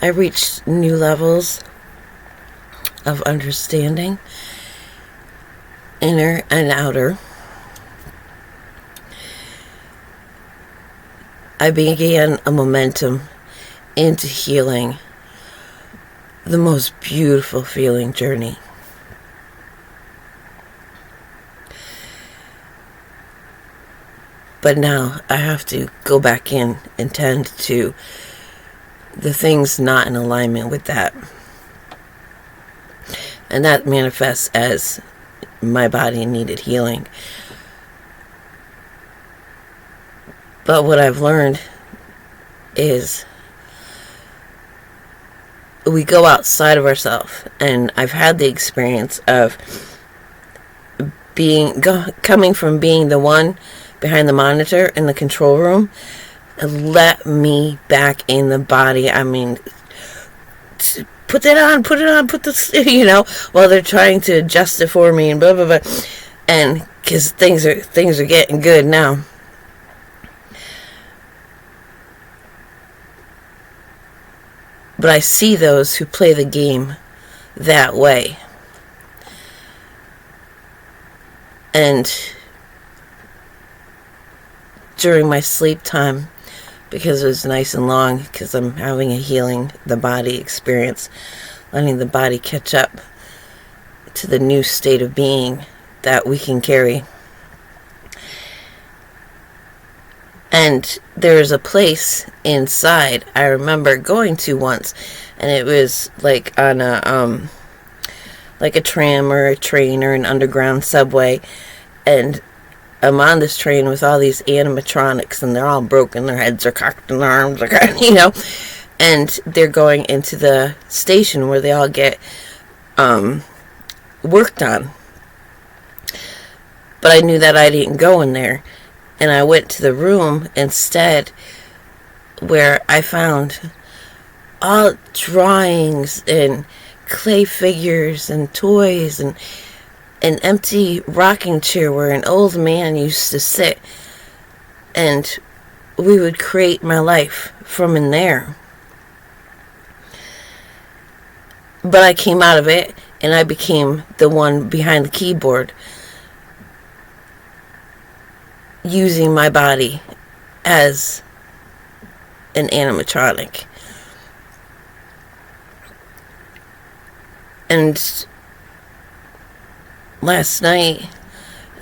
I reached new levels of understanding, inner and outer. I began a momentum into healing, the most beautiful feeling journey. But now I have to go back in and tend to the things not in alignment with that. And that manifests as my body needed healing. But what I've learned is we go outside of ourselves. And I've had the experience of coming from being the one behind the monitor in the control room, let me back in the body. I mean, put that on, put this, while they're trying to adjust it for me and blah, blah, blah. And because things are getting good now. But I see those who play the game that way. And during my sleep time, because it was nice and long, because I'm having a healing the body experience, letting the body catch up to the new state of being that we can carry. And there's a place inside I remember going to once, and it was like on a tram or a train or an underground subway, and I'm on this train with all these animatronics, and they're all broken. Their heads are cocked and their arms are and they're going into the station where they all get worked on. But I knew that I didn't go in there, and I went to the room instead where I found all drawings and clay figures and toys and an empty rocking chair where an old man used to sit, and we would create my life from in there. But I came out of it, and I became the one behind the keyboard, using my body as an animatronic. And last night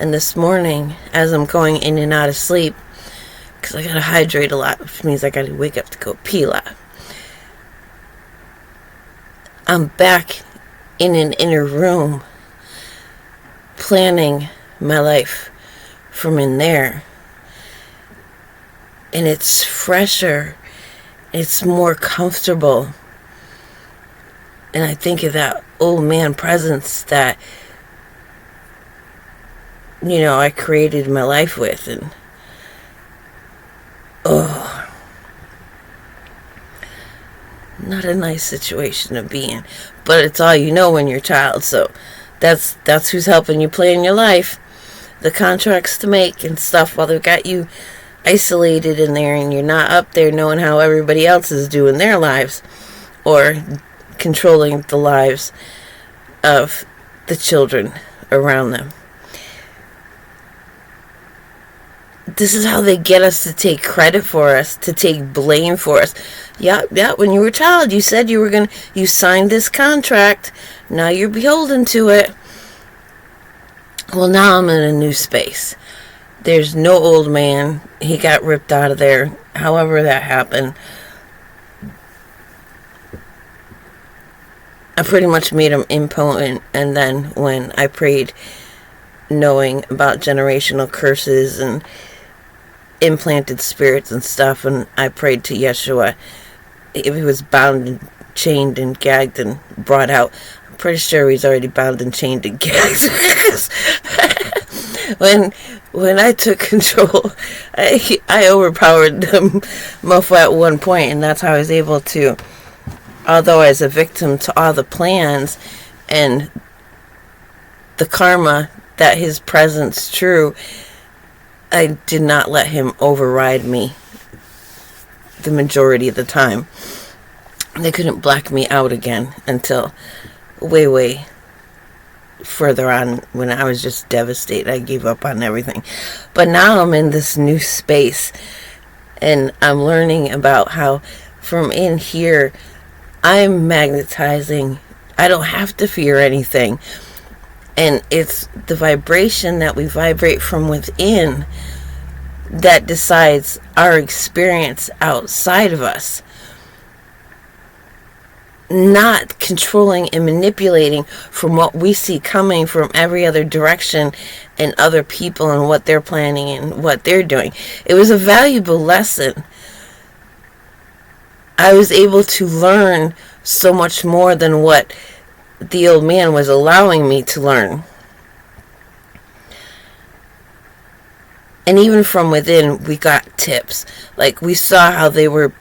and this morning, as I'm going in and out of sleep, because I gotta hydrate a lot, which means I gotta wake up to go pee a lot, I'm back in an inner room planning my life from in there. And it's fresher, it's more comfortable. And I think of that old man presence that I created my life with, and not a nice situation to be in. But it's all you know when you're a child, so that's who's helping you plan your life. The contracts to make and stuff, while they've got you isolated in there and you're not up there knowing how everybody else is doing their lives or controlling the lives of the children around them. This is how they get us to take credit for us, to take blame for us. Yeah, when you were a child, you said you signed this contract. Now you're beholden to it. Well, now I'm in a new space. There's no old man. He got ripped out of there. However that happened. I pretty much made him impotent. And then when I prayed, knowing about generational curses and implanted spirits and stuff, and I prayed to Yeshua, if he was bound and chained and gagged and brought out, I'm pretty sure he's already bound and chained and gagged. when I took control, I overpowered the mofo at one point, and that's how I was able to, although as a victim to all the plans and the karma that his presence true, I did not let him override me the majority of the time. They couldn't black me out again until way, way further on, when I was just devastated. I gave up on everything. But now I'm in this new space, and I'm learning about how from in here I'm magnetizing. I don't have to fear anything. And it's the vibration that we vibrate from within that decides our experience outside of us. Not controlling and manipulating from what we see coming from every other direction and other people and what they're planning and what they're doing. It was a valuable lesson. I was able to learn so much more than what the old man was allowing me to learn. And even from within, we got tips. Like, we saw how they were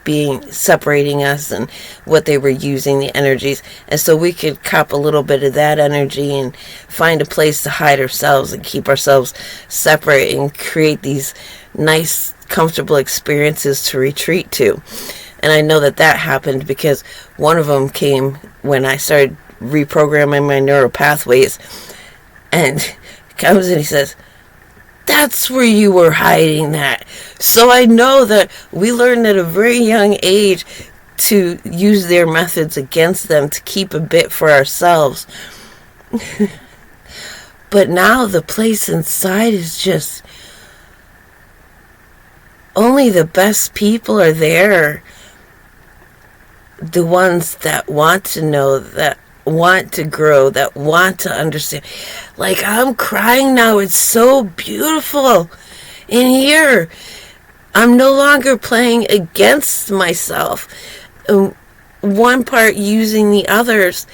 separating us and what they were using, the energies. And so we could cop a little bit of that energy and find a place to hide ourselves and keep ourselves separate and create these nice, comfortable experiences to retreat to. And I know that happened because one of them came when I started reprogramming my neural pathways. And he comes and he says, "That's where you were hiding that." So I know that we learned at a very young age to use their methods against them to keep a bit for ourselves. But now the place inside is just, only the best people are there. The ones that want to know, that want to grow, that want to understand. Like, I'm crying now. It's so beautiful in here. I'm no longer playing against myself. One part using the others.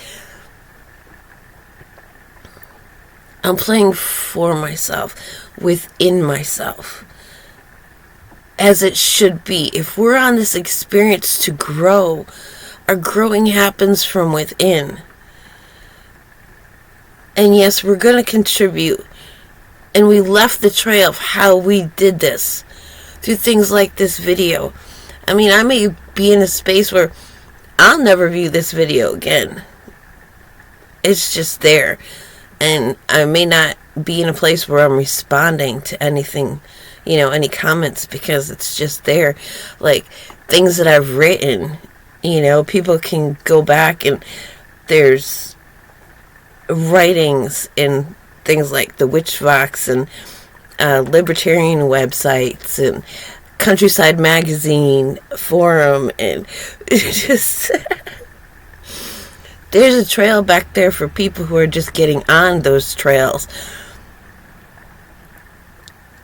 I'm playing for myself, within myself. As it should be. If we're on this experience to grow, our growing happens from within. And yes, we're going to contribute. And we left the trail of how we did this through things like this video. I mean, I may be in a space where I'll never view this video again. It's just there. And I may not be in a place where I'm responding to anything, any comments, because it's just there. Like, things that I've written, people can go back and there's writings in things like the Witch Vox and libertarian websites and Countryside Magazine forum, and just there's a trail back there for people who are just getting on those trails.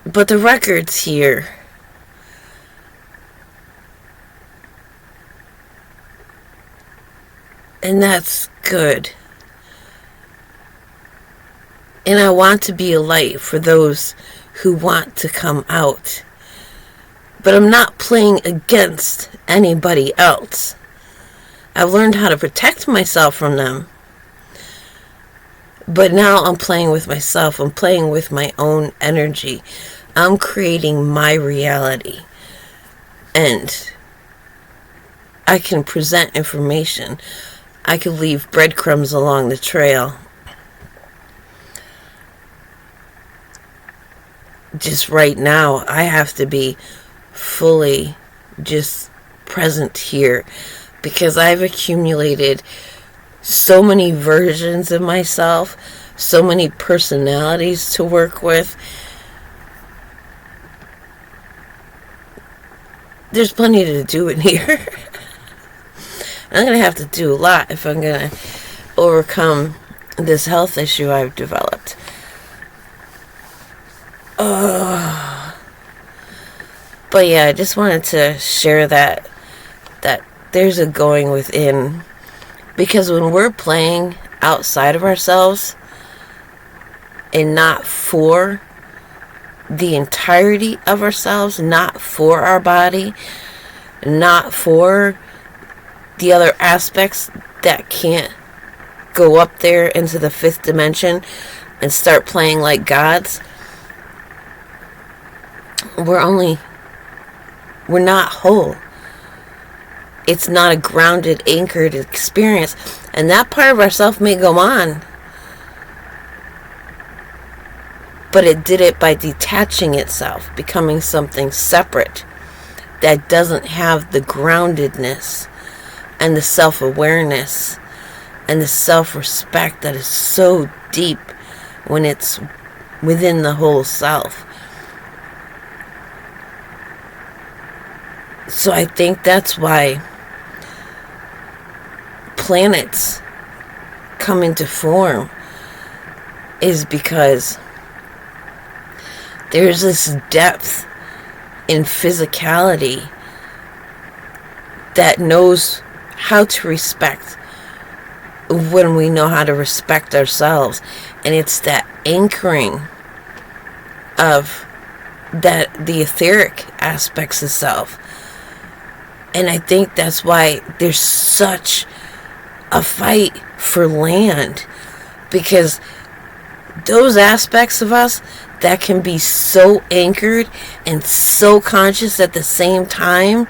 But the record's here. And that's good. And I want to be a light for those who want to come out. But I'm not playing against anybody else. I've learned how to protect myself from them. But now I'm playing with myself. I'm playing with my own energy. I'm creating my reality. And I can present information. I could leave breadcrumbs along the trail. Just right now, I have to be fully just present here, because I've accumulated so many versions of myself, so many personalities to work with. There's plenty to do in here. I'm going to have to do a lot if I'm going to overcome this health issue I've developed. But yeah, I just wanted to share that there's a going within. Because when we're playing outside of ourselves and not for the entirety of ourselves, not for our body, not for the other aspects that can't go up there into the fifth dimension and start playing like gods, we're not whole. It's not a grounded, anchored experience. And that part of ourself may go on, but it did it by detaching itself, becoming something separate that doesn't have the groundedness and the self-awareness and the self-respect that is so deep when it's within the whole self. So I think that's why planets come into form, is because there's this depth in physicality that knows how to respect when we know how to respect ourselves. And it's that anchoring of the etheric aspects of self. And I think that's why there's such a fight for land, because those aspects of us that can be so anchored and so conscious at the same time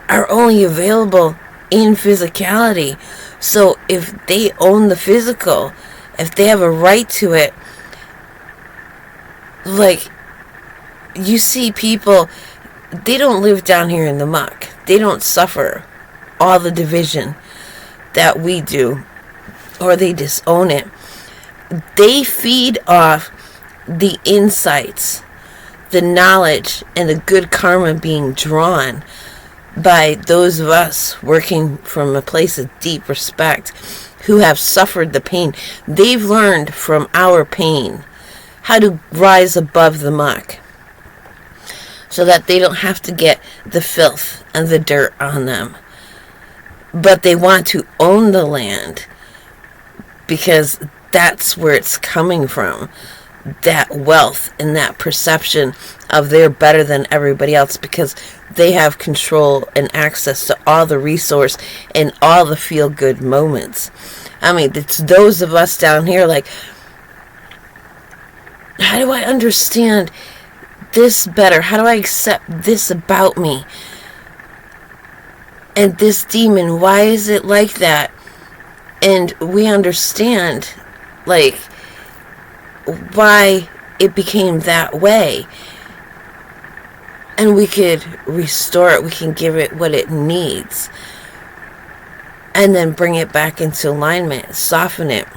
are only available in physicality. So if they own the physical, if they have a right to it, like, you see people, they don't live down here in the muck. They don't suffer all the division that we do, or they disown it. They feed off the insights, the knowledge, and the good karma being drawn by those of us working from a place of deep respect, who have suffered the pain. They've learned from our pain how to rise above the muck, so that they don't have to get the filth and the dirt on them. But they want to own the land, because that's where it's coming from. That wealth and that perception of they're better than everybody else, because they have control and access to all the resource and all the feel-good moments. I mean, it's those of us down here, like, how do I understand this better? How do I accept this about me? And this demon, why is it like that? And we understand, like, why it became that way. And we could restore it. We can give it what it needs. And then bring it back into alignment. Soften it.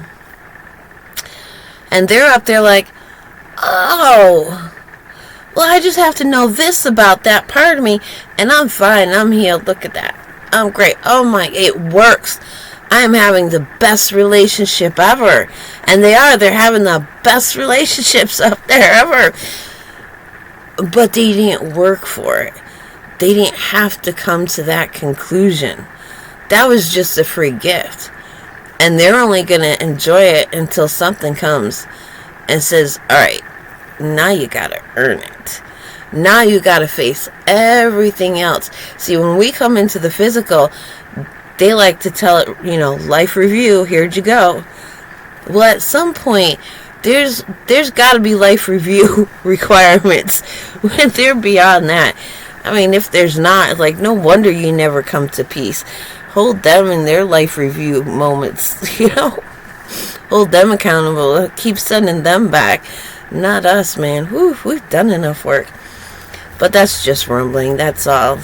And they're up there like, oh, well, I just have to know this about that part of me, and I'm fine. I'm healed. Look at that. I'm great. Oh my, it works. I'm having the best relationship ever. And they're having the best relationships up there ever. But they didn't work for it. They didn't have to come to that conclusion. That was just a free gift. And they're only going to enjoy it until something comes and says, all right, now you got to earn it. Now you got to face everything else. See, when we come into the physical, they like to tell it, life review, here'd you go. Well, at some point, there's got to be life review requirements when they're beyond that. I mean, if there's not, like, no wonder you never come to peace. Hold them in their life review moments, Hold them accountable. Keep sending them back. Not us, man. Whew, we've done enough work. But that's just rumbling. That's all.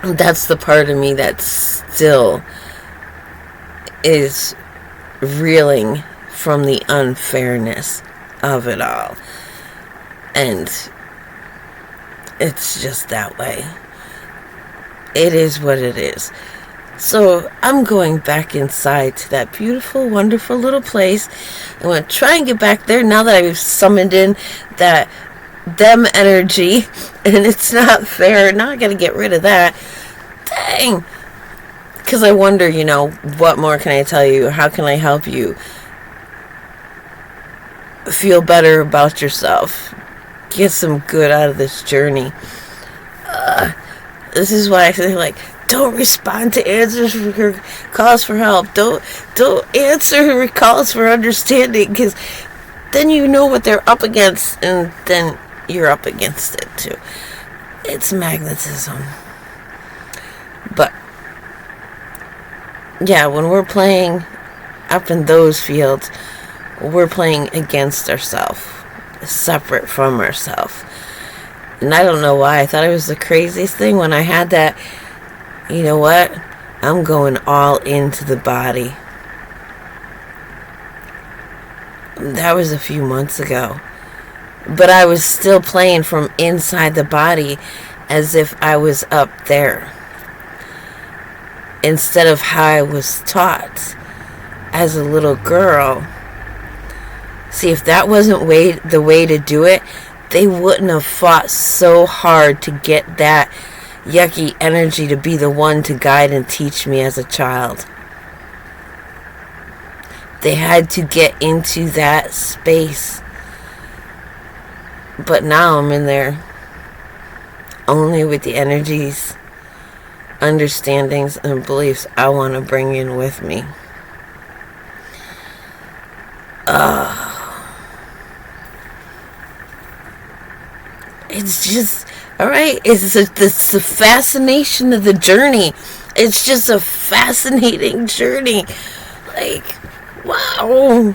That's the part of me that still is reeling from the unfairness of it all. And it's just that way. It is what it is. So I'm going back inside to that beautiful, wonderful little place. I'm going to try and get back there now that I've summoned in that them energy. And it's not fair. Now I got to get rid of that. Dang. Because I wonder, what more can I tell you? How can I help you feel better about yourself? Get some good out of this journey. This is why I say, like, don't respond to answers for calls for help. Don't answer calls for understanding, because then you know what they're up against, and then you're up against it too. It's magnetism. But yeah, when we're playing up in those fields, we're playing against ourselves, separate from ourselves. And I don't know why. I thought it was the craziest thing when I had that. You know what? I'm going all into the body. That was a few months ago. But I was still playing from inside the body as if I was up there, instead of how I was taught as a little girl. See, if that wasn't the way to do it, they wouldn't have fought so hard to get that yucky energy to be the one to guide and teach me as a child. They had to get into that space. But now I'm in there only with the energies, understandings, and beliefs I want to bring in with me. It's just, alright, it's the fascination of the journey. It's just a fascinating journey. Like, wow.